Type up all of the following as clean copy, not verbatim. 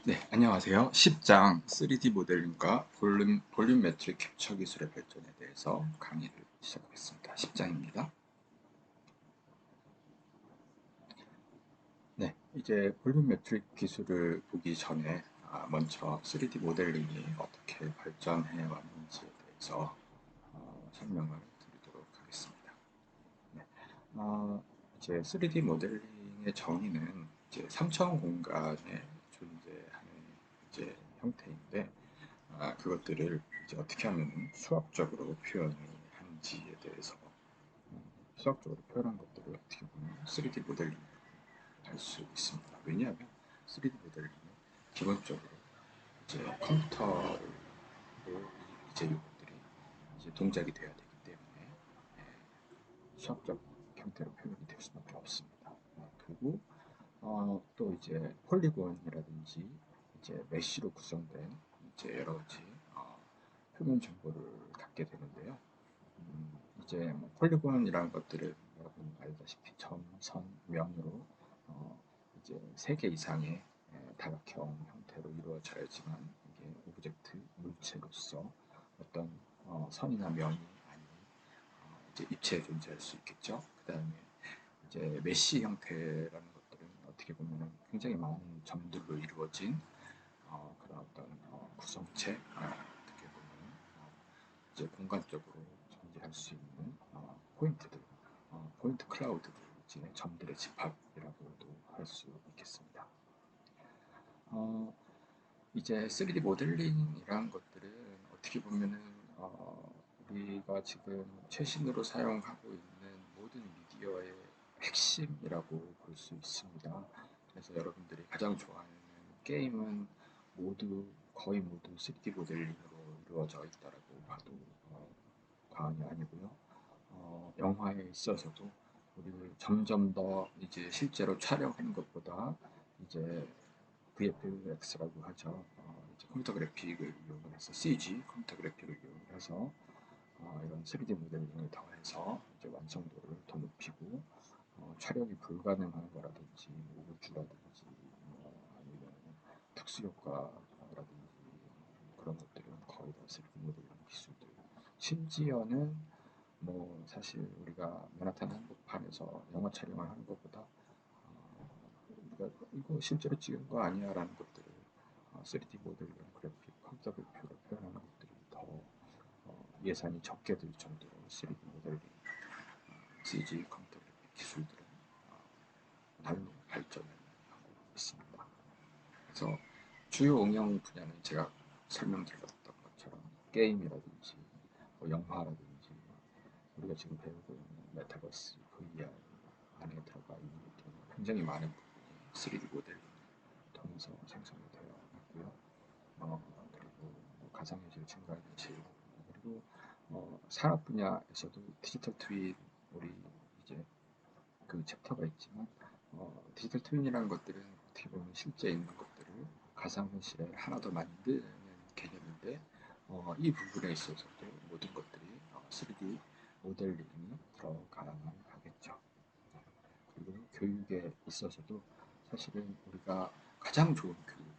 네, 안녕하세요. 10장 3D 모델링과 볼륨 매트릭 캡처 기술의 발전에 대해서 강의를 시작하겠습니다. 10장입니다. 네, 이제 볼륨 매트릭 기술을 보기 전에 먼저 3D 모델링이 어떻게 발전해 왔는지에 대해서 설명을 드리도록 하겠습니다. 네, 어, 이제 3D 모델링의 정의는 이제 3차원 공간에 존재하는 이제 형태인데 그것들을 이제 어떻게 하면 수학적으로 표현을 하는지에 대해서 수학적으로 표현한 것들을 어떻게 보면 3D 모델링이라고 할 수 있습니다. 왜냐하면 3D 모델링은 기본적으로 이제 컴퓨터로 이제 이것들이 이제 동작이 돼야 되기 때문에 수학적 형태로 표현이 될 수밖에 없습니다. 그리고 또 이제 폴리곤이라든지 이제 메쉬로 구성된 이제 여러 가지 어, 표면 정보를 갖게 되는데요. 이제 뭐 폴리곤이라는 것들을 여러분 알다시피 점, 선, 면으로 어, 이제 3개 이상의 다각형 형태로 이루어져야지만 이게 오브젝트 물체로서 어떤 선이나 면이 아닌 이제 입체에 존재할 수 있겠죠. 그 다음에 이제 메쉬 형태라는 것들은 어떻게 보면 굉장히 많은 점들로 이루어진 그런 어떤 구성체 어떻게 보면 이제 공간적으로 존재할 수 있는 포인트들, 포인트 클라우드들, 이제 점들의 집합이라고도 할 수 있겠습니다. 어, 이제 3D 모델링이란 것들은 어떻게 보면은 우리가 지금 최신으로 사용하고 있는 모든 미디어의 핵심이라고 볼 수 있습니다. 그래서 여러분들이 가장 좋아하는 게임은 거의 모두 3D 모델링으로 이루어져 있다라고 봐도 과언이 아니고요. 영화에 있어서도 우리 점점 더 이제 실제로 촬영하는 것보다 이제 VFX라고 하죠. 이제 컴퓨터 그래픽을 이용을 해서 CG 컴퓨터 그래픽을 이용을 해서 이런 3D 모델링을 더해서 이제 완성도를 더 높이고 촬영이 불가능한 거라든지 우주라든지 아니면 특수 효과라든지 그런 것들은 거의 다 3D 모델링 기술들. 심지어는 뭐 사실 우리가 맨하탄 한복판에서 영화 촬영을 하는 것보다 우리가 이거 실제로 찍은 거 아니야라는 것들을 3D 모델링 그래픽 컴퓨터 그래픽으로 표현하는 것들이 더 예산이 적게 들 정도로 3D 모델링 CG 컴퓨터 그래픽 기술들은 날로 발전을 하고 있습니다. 그래서 주요 응용 분야는 제가 설명드렸던 것처럼 게임이라든지 뭐 영화라든지 우리가 지금 배우고 있는 메타버스 VR 안에 들어가 있는 것들은 굉장히 많은 부분이 3D 모델링을 통해서 생성이 되어 있고요. 그리고 뭐 가상현실, 증강현실 그리고 산업 분야에서도 디지털 트윈 우리 이제 그 챕터가 있지만 디지털 트윈이라는 것들은 어떻게 보면 실제 있는 것들을 가상현실에 하나 더 만드는 개념인데 이 부분에 있어서도 모든 것들이 3D 모델링이 들어가야만 하겠죠. 그리고 교육에 있어서도 사실은 우리가 가장 좋은 교육은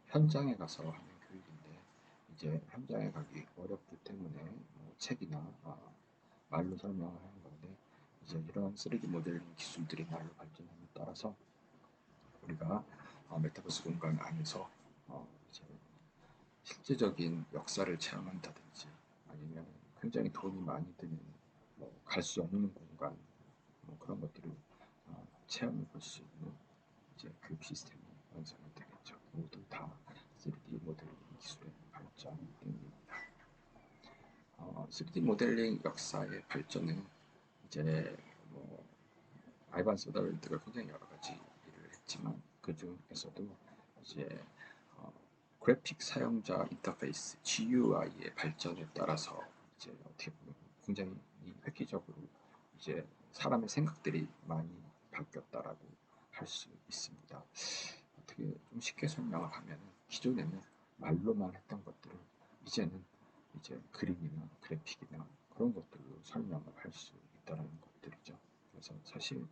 현장에 가서 하는 교육인데 이제 현장에 가기 어렵기 때문에 뭐 책이나 말로 설명을 하는 건데 이제 이런 3D 모델링 기술들이 날로 발전함에 따라서 우리가 메타버스 공간 안에서 이제 실제적인 역사를 체험한다든지 아니면 굉장히 돈이 많이 드는 갈 수 없는 공간 그런 것들을 체험해 볼 수 있는 이제 교육 시스템이 완성이 되겠죠. 모두 다 3D 모델링 기술의 발전 때문입니다. 3D 모델링 역사의 발전은 이제 뭐 아이반 소더월드가 굉장히 여러 가지 일을 했지만 그 중에서도 이제 어, 그래픽 사용자 인터페이스 GUI의 발전에 따라서 이제 어떻게 보면 굉장히 획기적으로 이제 사람의 생각들이 많이 바뀌었다라고 할 수 있습니다. 어떻게 좀 쉽게 설명을 하면 기존에는 말로만 했던 것들을 이제는 이제 그림이나 그래픽이나 그런 것들로 설명을 할 수 있다는 것들이죠. 그래서 사실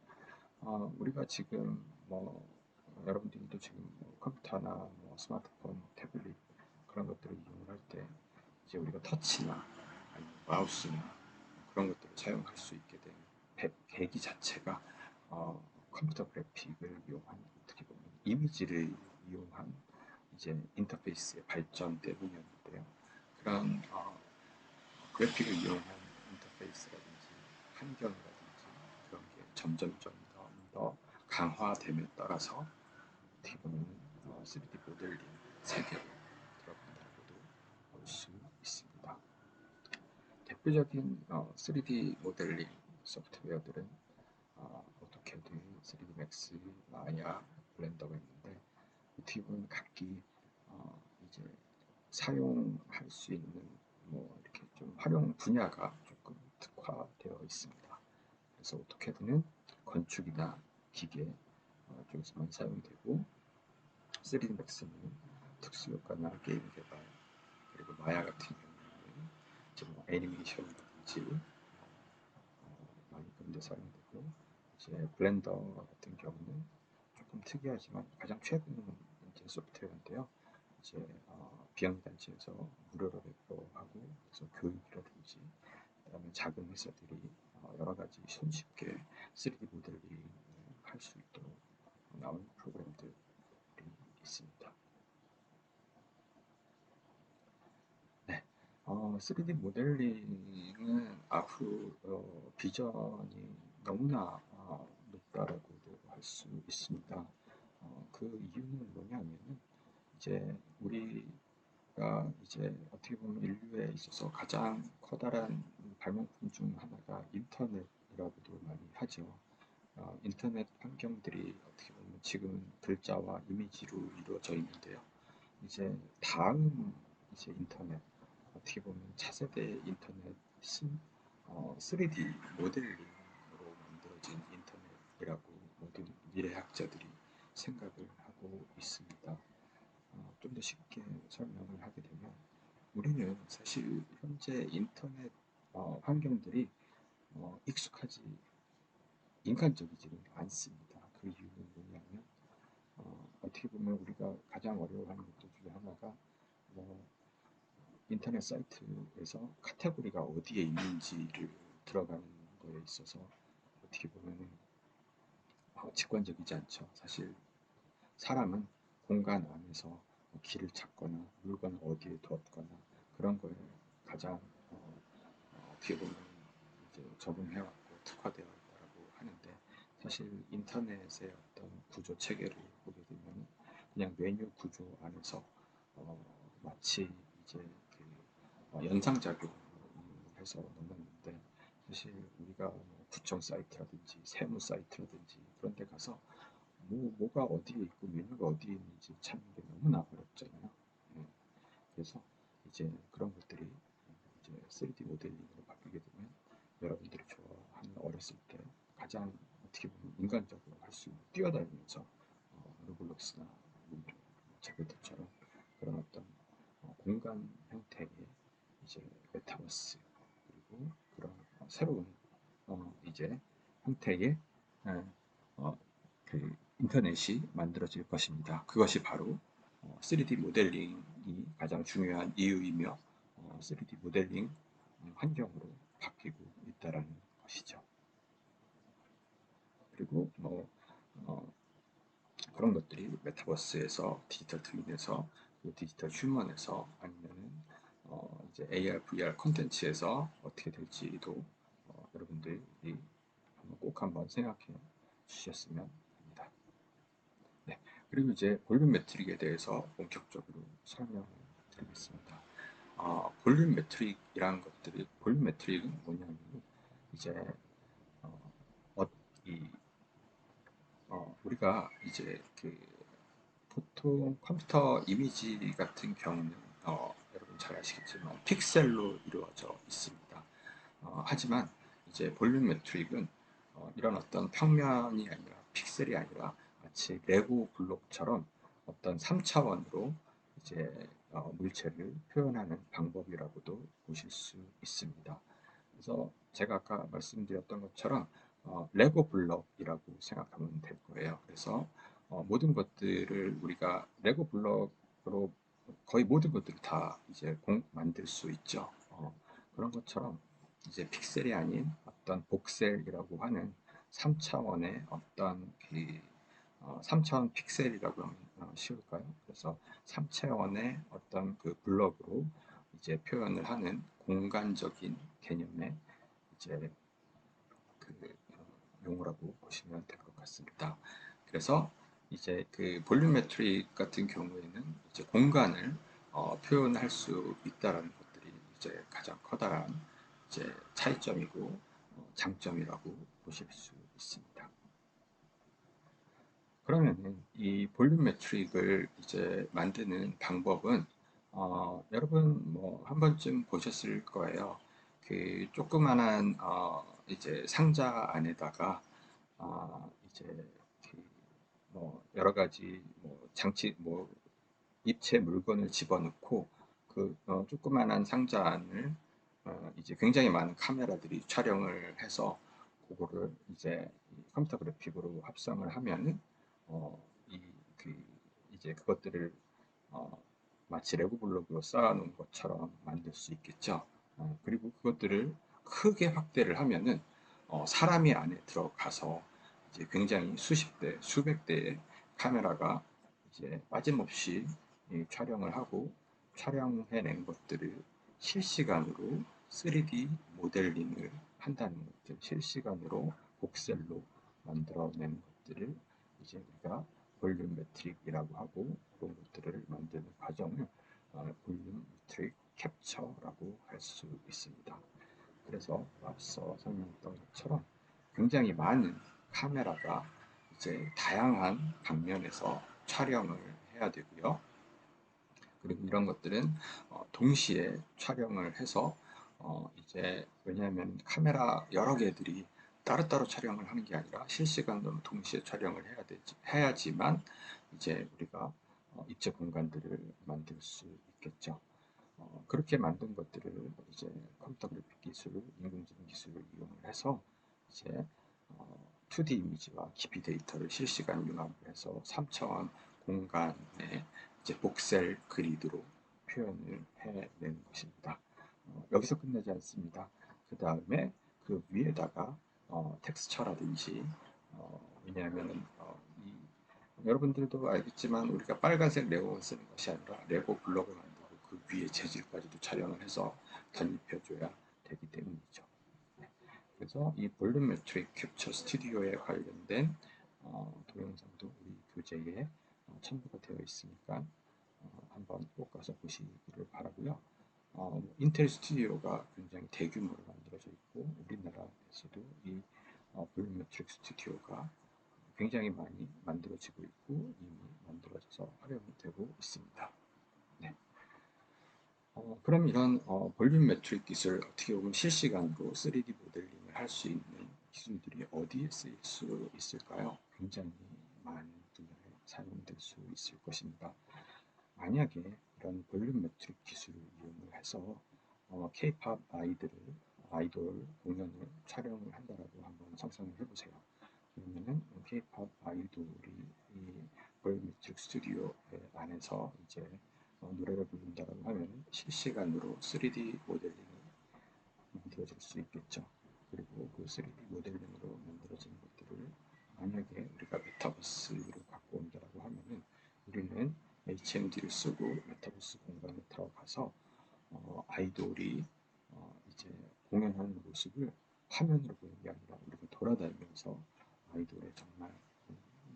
우리가 지금 뭐 여러분들도 지금 뭐 컴퓨터나 뭐 스마트폰, 태블릿 그런 것들을 이용할 때 이제 우리가 터치나 아니면 마우스나 그런 것들을 사용할 수 있게 된 계기 자체가 컴퓨터 그래픽을 이용한 어떻게 보면 이미지를 이용한 이제 인터페이스의 발전 때문이었는데요. 그런 그래픽을 이용한 인터페이스라든지 환경이라든지 그런 게 점점점 더 강화됨에 따라서 어떻게 보면 3D 모델링 세계로 들어간다고도 볼 수 있습니다. 대표적인 3D 모델링 소프트웨어들은 오토캐드, 3D 맥스, 마야, 블렌더가 있는데 어떻게 보면 각기 이제 사용할 수 있는 뭐 이렇게 좀 활용 분야가 조금 특화되어 있습니다. 그래서 오토캐드는 건축이나 기계 쪽에서만 사용되고 3D 맥스는 특수효과나 게임 개발 그리고 마야 같은 경우는 이제 뭐 애니메이션이라든지 많이 그런 데 사용되고 이제 블렌더 같은 경우는 조금 특이하지만 가장 최근 이제 소프트웨어인데요. 이제 비영단체에서 무료로 배포하고 그래서 교육이라든지 그다음에 작은 회사들이 여러 가지 손쉽게 3D 모델링을 할 수 있도록 나온 프로그램들이 있습니다. 네, 3D 모델링은 앞으로 비전이 너무나 높다라고도 할 수 있습니다. 그 이유는 뭐냐면은 이제 우리가 이제 어떻게 보면 인류에 있어서 가장 커다란 발명품 중 하나가 인터넷이라고도 많이 하죠. 인터넷 환경들이 어떻게 보면 지금은 글자와 이미지로 이루어져 있는데요. 이제 다음 이제 인터넷 어떻게 보면 차세대 인터넷은 3D 모델링으로 만들어진 인터넷이라고 모든 미래학자들이 생각을 하고 있습니다. 좀 더 쉽게 설명을 하게 되면 우리는 사실 현재 인터넷 환경들이 익숙하지 인간적이지는 않습니다. 그 이유는 뭐냐면 어떻게 보면 우리가 가장 어려워하는 것들 중에 하나가 뭐 인터넷 사이트에서 카테고리가 어디에 있는지를 들어가는 거에 있어서 어떻게 보면 직관적이지 않죠. 사실 사람은 공간 안에서 길을 찾거나 물건을 어디에 두었거나 그런 거에 가장 어떻게 보면 이제 적응해왔고 특화되어 있다고 하는데 사실 인터넷의 어떤 구조 체계를 보게 되면 그냥 메뉴 구조 안에서 마치 이제 그 연상작용을 해서 넣었는데 사실 우리가 뭐 구청 사이트라든지 세무 사이트라든지 그런 데 가서 뭐가 어디에 있고 메뉴가 어디에 있는지 찾는 게 너무나 어렵잖아요. 예, 그래서 이제 그런 것들이 이제 3D 모델링으로 바뀌게 되면 여러분들이 좋아하는 어렸을 때 가장 어떻게 보면 인간적으로 할 수 있는 뛰어다니면서 로블록스나 제베토처럼 그런 어떤 공간 형태의 이제 메타버스 그리고 그런 새로운 이제 형태의 어, 어, 그 인터넷이 만들어질 것입니다. 그것이 바로 3D 모델링이 가장 중요한 이유이며 3D 모델링 환경으로 바뀌고 있다라는 것이죠. 그리고 뭐 어, 그런 것들이 메타버스에서 디지털 트윈에서 디지털 휴먼에서 아니면은 이제 AR, VR 콘텐츠에서 어떻게 될지도 여러분들이 꼭 한번 생각해 주셨으면 합니다. 네. 그리고 이제 볼륨 매트릭에 대해서 본격적으로 설명을 드리겠습니다. 볼륨 매트릭이라는 것들이 볼륨 매트릭은 뭐냐면 이제 어, 어, 이, 우리가 이제 그 보통 컴퓨터 이미지 같은 경우는 여러분 잘 아시겠지만 픽셀로 이루어져 있습니다. 하지만 이제 볼륨 매트릭은 이런 어떤 평면이 아니라 픽셀이 아니라 마치 레고 블록처럼 어떤 3차원으로 이제 물체를 표현하는 방법이라고도 보실 수 있습니다. 그래서 제가 아까 말씀드렸던 것처럼 레고 블럭이라고 생각하면 될 거예요. 그래서 모든 것들을 우리가 레고 블록으로 거의 모든 것들을 다 이제 만들 수 있죠. 그런 것처럼 이제 픽셀이 아닌 어떤 복셀이라고 하는 3차원의 어떤 3차원 픽셀이라고 하면 쉬울까요? 그래서 3차원의 어떤 그 블럭으로 이제 표현을 하는 공간적인 개념의 이제 그 용어라고 보시면 될 것 같습니다. 그래서 이제 그 볼륨메트릭 같은 경우에는 이제 공간을 표현할 수 있다라는 것들이 이제 가장 커다란 이제 차이점이고 장점이라고 보실 수 있습니다. 그러면은 이 볼륨 매트릭을 이제 만드는 방법은 여러분 뭐 한 번쯤 보셨을 거예요. 그 조그만한 이제 상자 안에다가 이제 그뭐 여러 가지 뭐 장치 뭐 입체 물건을 집어넣고 그 조그만한 상자 안을 이제 굉장히 많은 카메라들이 촬영을 해서 그거를 이제 컴퓨터 그래픽으로 합성을 하면은 이 그 이제 그것들을 어, 마치 레고 블록으로 쌓아놓은 것처럼 만들 수 있겠죠. 그리고 그것들을 크게 확대를 하면은 사람이 안에 들어가서 이제 굉장히 수십 대, 수백 대의 카메라가 이제 빠짐없이 촬영을 하고 촬영해낸 것들을 실시간으로 3D 모델링을 한다는 것들, 실시간으로 복셀로 만들어낸 것들을 이제 우리가 볼륨 매트릭이라고 하고 그런 것들을 만드는 과정을 볼륨 매트릭 캡처라고 할 수 있습니다. 그래서 앞서 설명했던 것처럼 굉장히 많은 카메라가 이제 다양한 방면에서 촬영을 해야 되고요. 그리고 이런 것들은 동시에 촬영을 해서 이제 왜냐하면 카메라 여러 개들이 따로따로 촬영을 하는 게 아니라 실시간으로 동시에 촬영을 해야지만 이제 우리가 입체 공간들을 만들 수 있겠죠. 그렇게 만든 것들을 이제 컴퓨터 그래픽 기술, 인공지능 기술을 이용을 해서 이제 2D 이미지와 기피 데이터를 실시간 융합을 해서 3차원 공간의 이제 복셀 그리드로 표현을 해내는 것입니다. 여기서 끝나지 않습니다. 그 다음에 그 위에다가 텍스처라든지 왜냐하면 여러분들도 알겠지만 우리가 빨간색 레고만 쓰는 것이 아니라 레고 블록을 만들고 그 위에 재질까지도 촬영을 해서 덧입혀줘야 되기 때문이죠. 네. 그래서 이 볼륨 매트릭 캡처 스튜디오에 관련된 동영상도 우리 교재에 첨부가 되어 있으니까 한번 꼭 가서 보시기를 바라고요. 인텔 스튜디오가 굉장히 대규모로 만들어져 있고 우리나라에서도 이 볼륨 매트릭 스튜디오가 굉장히 많이 만들어지고 있고 이미 만들어져서 활용이 되고 있습니다. 네. 그럼 이런 볼륨 매트릭 기술 어떻게 보면 실시간으로 3D 모델링을 할 수 있는 기술들이 어디에 쓰일 수 있을까요? 굉장히 많은 분야에 사용될 수 있을 것입니다. 만약에 이런 볼륨 매트릭 기술을 이용을 해서 K-팝 아이돌 공연을 촬영을 한다라고 한번 상상을 해보세요. 그러면은 K-팝 아이돌이 이 볼메트릭 스튜디오 안에서 이제 노래를 부른다고 하면 실시간으로 3D 모델링이 만들어질 수 있겠죠. 그리고 그 3D 모델링으로 만들어진 것들을 만약에 우리가 메타버스로 갖고 온다라고 하면은 우리는 HMD를 쓰고 메타버스 공간에 들어가서 아이돌이 이제 공연하는 모습을 화면으로 보는 게 아니라 우리가 돌아다니면서 아이돌의 정말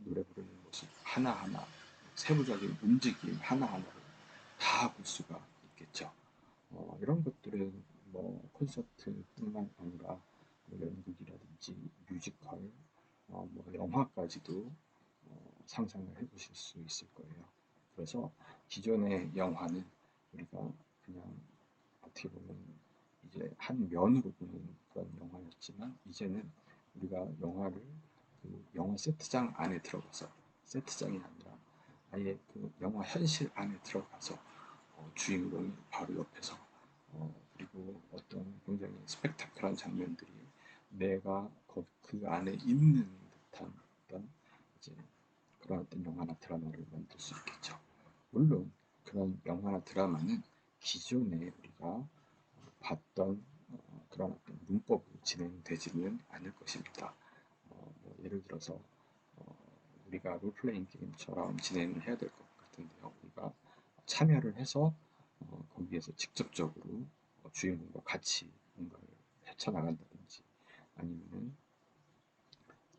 노래 부르는 모습 하나하나 세부적인 움직임 하나하나를 다 볼 수가 있겠죠. 이런 것들은 뭐 콘서트뿐만 아니라 뭐 연극이라든지 뮤지컬, 뭐 영화까지도 상상을 해보실 수 있을 거예요. 그래서 기존의 영화는 우리가 그냥 어떻게 보면 이제 한 면으로 보는 그런 영화였지만 이제는 우리가 영화를 그 영화 세트장 안에 들어가서 세트장이 아니라 아예 그 영화 현실 안에 들어가서 주인공이 바로 옆에서 그리고 어떤 굉장히 스펙타클한 장면들이 내가 그 안에 있는 듯한 어떤 이제 그런 어떤 영화나 드라마를 만들 수 있겠죠. 물론 그런 영화나 드라마는 기존에 우리가 봤던 그런 어떤 문법으로 진행되지는 않을 것입니다. 뭐 예를 들어서 우리가 롤플레잉 게임처럼 진행을 해야 될 것 같은데요. 우리가 참여를 해서 거기에서 직접적으로 주인공과 같이 뭔가를 헤쳐나간다든지 아니면은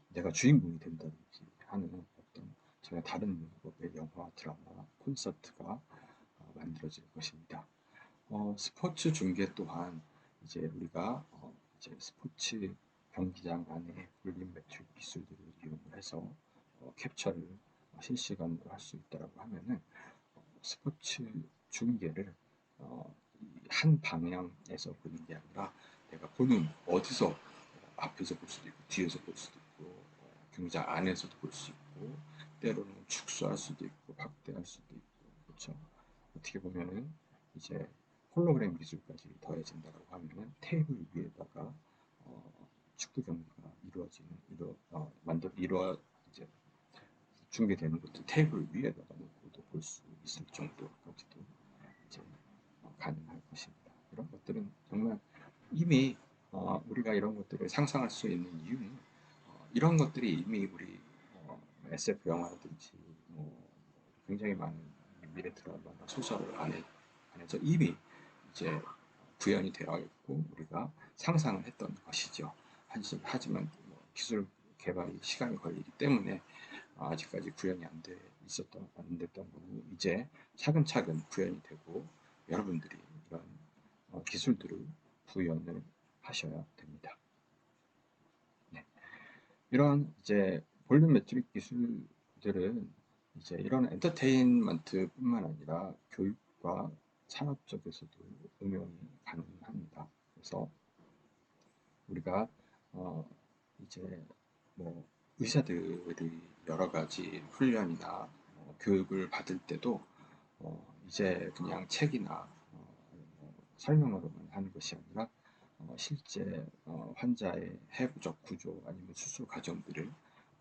내가 주인공이 된다든지 하는 어떤 전혀 다른 문법의 영화, 드라마, 콘서트가 만들어질 것입니다. 스포츠 중계 또한 이제 우리가 이제 스포츠 경기장 안에 볼륨메트릭 기술들을 이용을 해서 캡처를 실시간으로 할 수 있다라고 하면은 스포츠 중계를 한 방향에서 보는 게 아니라 내가 보는 어디서 앞에서 볼 수도 있고 뒤에서 볼 수도 있고 경기장 안에서도 볼 수 있고 때로는 축소할 수도 있고 확대할 수도 있고 그렇죠. 어떻게 보면은 이제 홀로그램 기술까지 더해진다고 하면은 테이블 위에다가 축구 경기가 이루어 이제 중계되는 것도 테이블 위에다가 놓고도 볼 수 있을 정도까지도 이제 가능할 것입니다. 이런 것들은 정말 이미 우리가 이런 것들을 상상할 수 있는 이유는 이런 것들이 이미 우리 SF 영화라든지 뭐 굉장히 많은 미래 드라마나 소설 안에서 이미 이제 구현이 되어 있고 우리가 상상을 했던 것이죠. 하지만 뭐 기술 개발이 시간이 걸리기 때문에 아직까지 구현이 안 됐던 거고 이제 차근차근 구현이 되고 여러분들이 이런 기술들을 구현을 하셔야 됩니다. 네. 이런 이제 볼륨 매트릭 기술들은 이제 이런 엔터테인먼트뿐만 아니라 교육과 산업 쪽에서도 응용이 가능합니다. 그래서 우리가 이제 뭐 의사들이 여러 가지 훈련이나 교육을 받을 때도 이제 그냥 책이나 설명으로만 하는 것이 아니라 실제 환자의 해부적 구조 아니면 수술 과정들을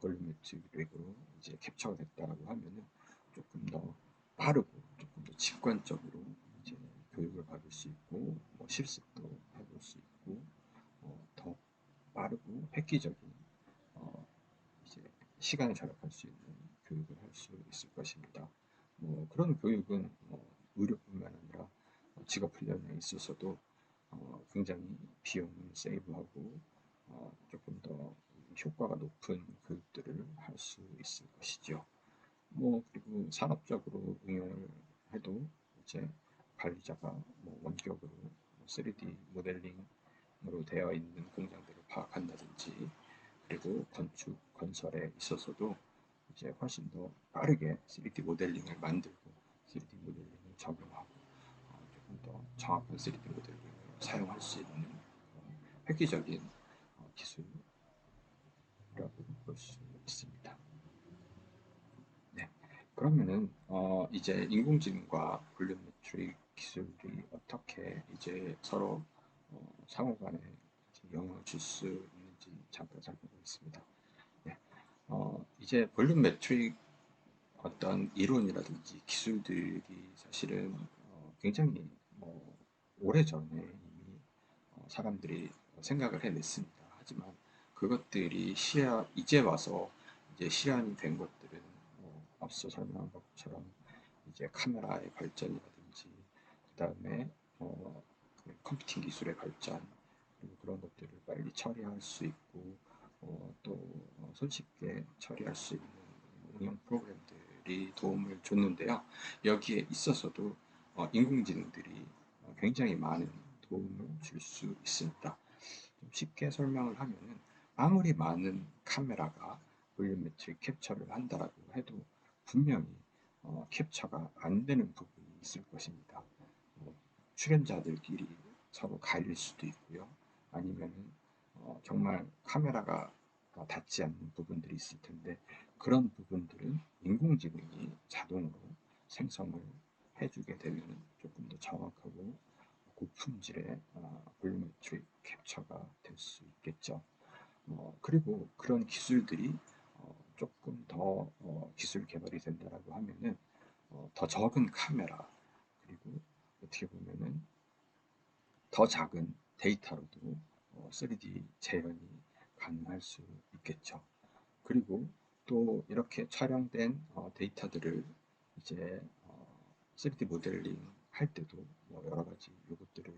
볼륨메트릭으로 이제 캡처가 됐다라고 하면은 조금 더 빠르고 조금 더 직관적으로 이제 교육을 받을 수 있고 실습도 해볼 수 있고 더 빠르고 획기적인 이제 시간을 절약할 수 있는 교육을 할 수 있을 것입니다. 그런 교육은 의료뿐만 아니라 직업 훈련에 있어서도 굉장히 비용을 세이브하고 조금 더 효과가 높은 교육들을 할 수 있을 것이죠. 그리고 산업적으로 응용을 해도 이제 관리자가 원격으로 3D 모델링으로 되어 있는 공장들을 파악한다든지 그리고 건축, 건설에 있어서도 이제 훨씬 더 빠르게 3D 모델링을 만들고 3D 모델링을 적용하고 조금 더 정확한 3D 모델링을 사용할 수 있는 획기적인 기술이라고 볼 수 있습니다. 네. 그러면은 이제 인공지능과 볼륨메트릭 기술이 어떻게 이제 서로 상호간에 영향을 줄 수 있는지 잠깐 살펴보겠습니다. 네. 이제 볼륨메트릭 어떤 이론이라든지 기술들이 사실은 굉장히 오래전에 이미 사람들이 생각을 해냈습니다. 하지만 그것들이 이제 와서 이제 실현이 된 것들은 앞서 설명한 것처럼 이제 카메라의 발전이라든지 그다음에 그 컴퓨팅 기술의 발전 그리고 그런 것들을 빨리 처리할 수 있고 또 손쉽게 처리할 수 있는 응용 프로그램들이 도움을 줬는데요. 여기에 있어서도 인공지능들이 굉장히 많은 도움을 줄 수 있습니다. 좀 쉽게 설명을 하면은 아무리 많은 카메라가 볼륨메트릭 캡처를 한다라고 해도 분명히 캡처가 안 되는 부분이 있을 것입니다. 출연자들끼리 서로 가릴 수도 있고요. 아니면은 정말 카메라가 닿지 않는 부분들이 있을 텐데 그런 부분들은 인공지능이 자동으로 생성을 해주게 되면 조금 더 정확하고 고품질의 볼륨메트릭 캡처가 될 수 있겠죠. 그리고 그런 기술들이 조금 더 기술 개발이 된다라고 하면은 더 적은 카메라, 그리고 어떻게 보면은 더 작은 데이터로도 3D 재현이 가능할 수 있겠죠. 그리고 또 이렇게 촬영된 데이터들을 이제 3D 모델링 할 때도 뭐 여러 가지 요것들을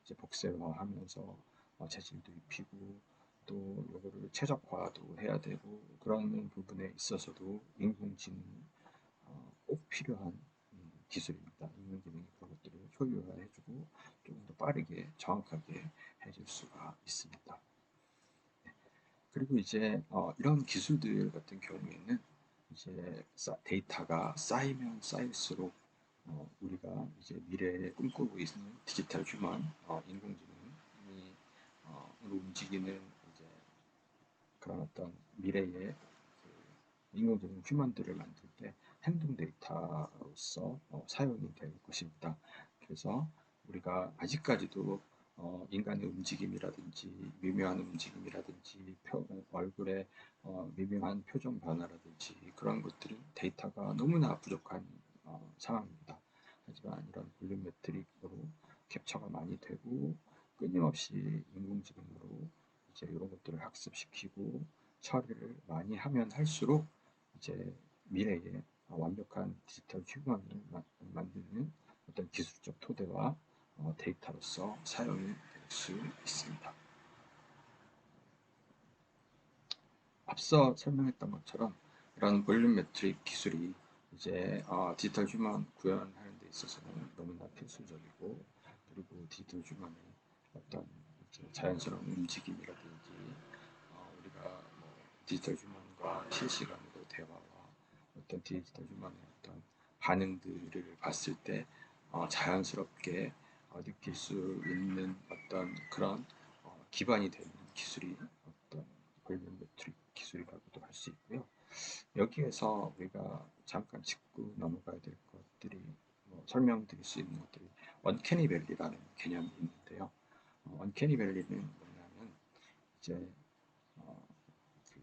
이제 복사화하면서 재질도 입히고 또 요거를 최적화도 해야 되고 그런 부분에 있어서도 인공지능이 꼭 필요한 기술입니다. 인공지능이 그런 것들을 효율화해주고 조금 더 빠르게 정확하게 해줄 수가 있습니다. 그리고 이제 이런 기술들 같은 경우에는 이제 데이터가 쌓이면 쌓일수록 우리가 이제 미래에 꿈꾸고 있는 디지털 휴먼 인공지능이 움직이는 이제 그런 어떤 미래의 그 인공지능 휴먼들을 만들 때 행동 데이터로서 사용이 될 것입니다. 그래서 우리가 아직까지도 인간의 움직임이라든지 미묘한 움직임이라든지 얼굴의 미묘한 표정 변화라든지 그런 것들은 데이터가 너무나 부족한 상황입니다. 하지만 이런 볼륨메트릭으로 캡처가 많이 되고 끊임없이 인공지능으로 이제 이런 것들을 학습시키고 처리를 많이 하면 할수록 이제 미래에 완벽한 디지털 휴먼을 만드는 어떤 기술적 토대와 데이터로서 사용이 될 수 있습니다. 앞서 설명했던 것처럼 이런 볼륨 매트릭 기술이 이제 디지털 휴먼 구현하는 데 있어서는 너무나 필수적이고, 그리고 디지털 휴먼의 어떤 자연스러운 움직임이라든지 우리가 뭐 디지털 휴먼과 실시간으로 대화와 어떤 디지털 휴먼의 어떤 반응들을 봤을 때 자연스럽게 느낄 수 있는 어떤 그런 기반이 되는 기술이 어떤 볼륨 매트릭 기술이라고도 할 수 있고요. 여기에서 우리가 잠깐 짚고 넘어가야 될 것들이 설명드릴 수 있는 것들이 언캐니 밸리라는 개념이 있는데요. 언캐니 밸리는 뭐냐면 이제 그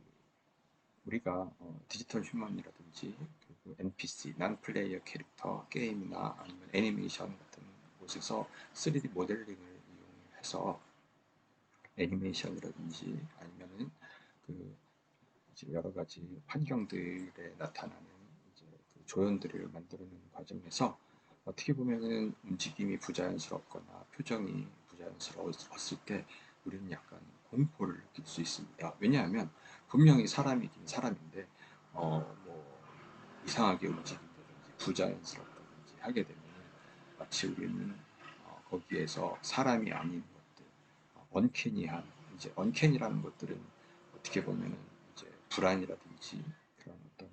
우리가 디지털 휴먼이라든지 그리고 NPC, 난 플레이어 캐릭터 게임이나 아니면 애니메이션 같은 곳에서 3D 모델링을 이용해서 애니메이션이라든지 아니면은 그 이제 여러 가지 환경들에 나타나는 이제 그 조연들을 만드는 과정에서 어떻게 보면은 움직임이 부자연스럽거나 표정이 부자연스러웠을 때 우리는 약간 공포를 느낄 수 있습니다. 왜냐하면 분명히 사람이긴 사람인데 뭐 이상하게 움직인다든지 부자연스럽다든지 하게 되면 마치 우리는 거기에서 사람이 아닌 것들, 언캐니한 이제 언캐니라는 것들은 어떻게 보면은 이제 불안이라든지 그런 어떤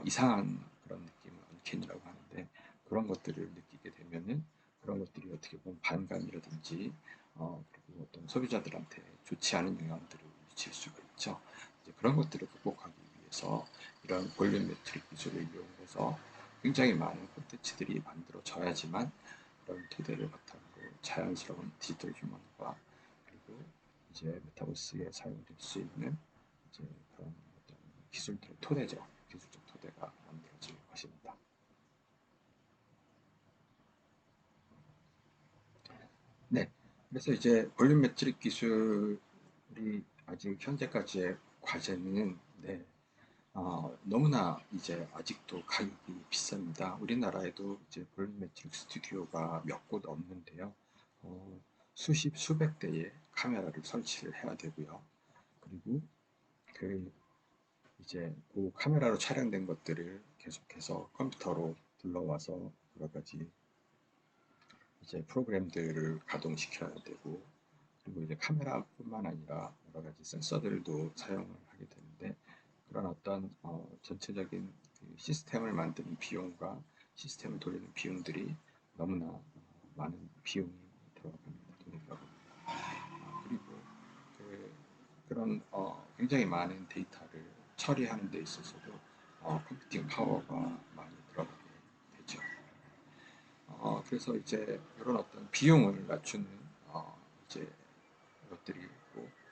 이상한 그런 느낌을 언캐니라고 하는데, 그런 것들을 느끼게 되면은 그런 것들이 어떻게 보면 반감이라든지 그리고 어떤 소비자들한테 좋지 않은 영향들을 미칠 수가 있죠. 이제 그런 것들을 극복하기 위해서 이런 볼륨 매트릭 기술을 이용해서 굉장히 많은 콘텐츠들이 만들어져야지만 이런 토대를 바탕으로 자연스러운 디지털 휴먼과 그리고 이제 메타버스에 사용될 수 있는 이제 그런 어떤 기술적 토대가 만들어질 것입니다. 네, 그래서 이제 볼륨 매트릭 기술이 아직 현재까지의 과제는 너무나 이제 아직도 가격이 비쌉니다. 우리나라에도 이제 볼륨 매트릭 스튜디오가 몇 곳 없는데요. 수십, 수백 대의 카메라를 설치를 해야 되고요. 그리고 그 이제 그 카메라로 촬영된 것들을 계속해서 컴퓨터로 불러와서 여러 가지 이제 프로그램들을 가동시켜야 되고, 그리고 이제 카메라뿐만 아니라 여러 가지 센서들도 사용을 하게 되는데, 그런 어떤 전체적인 그 시스템을 만드는 비용과 시스템을 돌리는 비용들이 너무나 많은 비용이 들어갑니다. 돈이 들어갑니다. 그리고 그런 굉장히 많은 데이터를 처리하는 데 있어서도 컴퓨팅 파워가 많이 들어가게 되죠. 그래서 이제 이런 어떤 비용을 낮추는 이제 것들이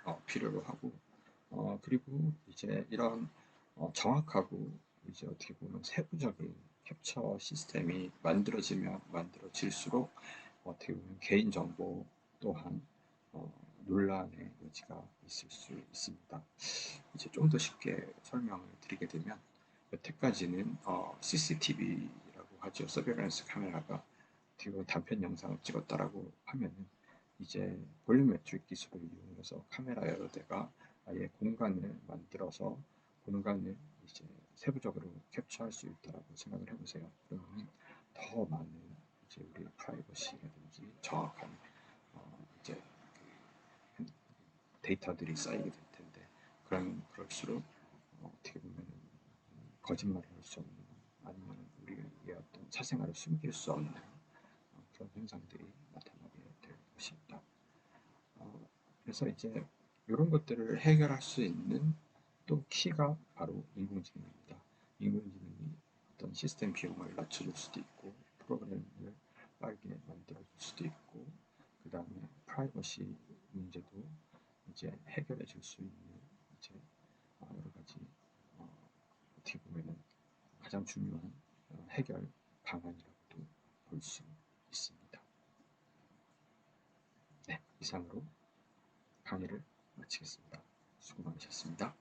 꼭 필요로 하고, 그리고 이제 이런 정확하고 이제 어떻게 보면 세부적인 캡처 시스템이 만들어지면 만들어질수록 어떻게 보면 개인정보 또한 논란의 여지가 있을 수 있습니다. 이제 좀 더 쉽게 설명을 드리게 되면 여태까지는 CCTV라고 하죠. 서베일런스 카메라가 어떻게 보면 단편 영상을 찍었다라고 하면은 이제 볼륨메트릭 기술을 이용해서 카메라 여러 대가 아예 공간을 만들어서 공간을 이제 세부적으로 캡처할 수 있다라고 생각을 해보세요. 그러면 더 많은 이제 우리 프라이버시라든지 정확한 이제 그 데이터들이 쌓이게 될 텐데 그러면 그럴수록 어떻게 보면 거짓말을 할 수 없는 아니면 우리의 어떤 사생활을 숨길 수 없는 그런 현상들이 나타나게 될 것입니다. 그래서 이제 이런 것들을 해결할 수 있는 또 키가 바로 인공지능입니다. 인공지능이 어떤 시스템 비용을 낮춰줄 수도 있고 프로그램을 빠르게 만들어줄 수도 있고 그 다음에 프라이버시 문제도 이제 해결해 줄 수 있는 이제 여러 가지 어떻게 보면은 가장 중요한 해결 방안이라고도 볼 수 있습니다. 네, 이상으로 강의를 마치겠습니다. 수고 많으셨습니다.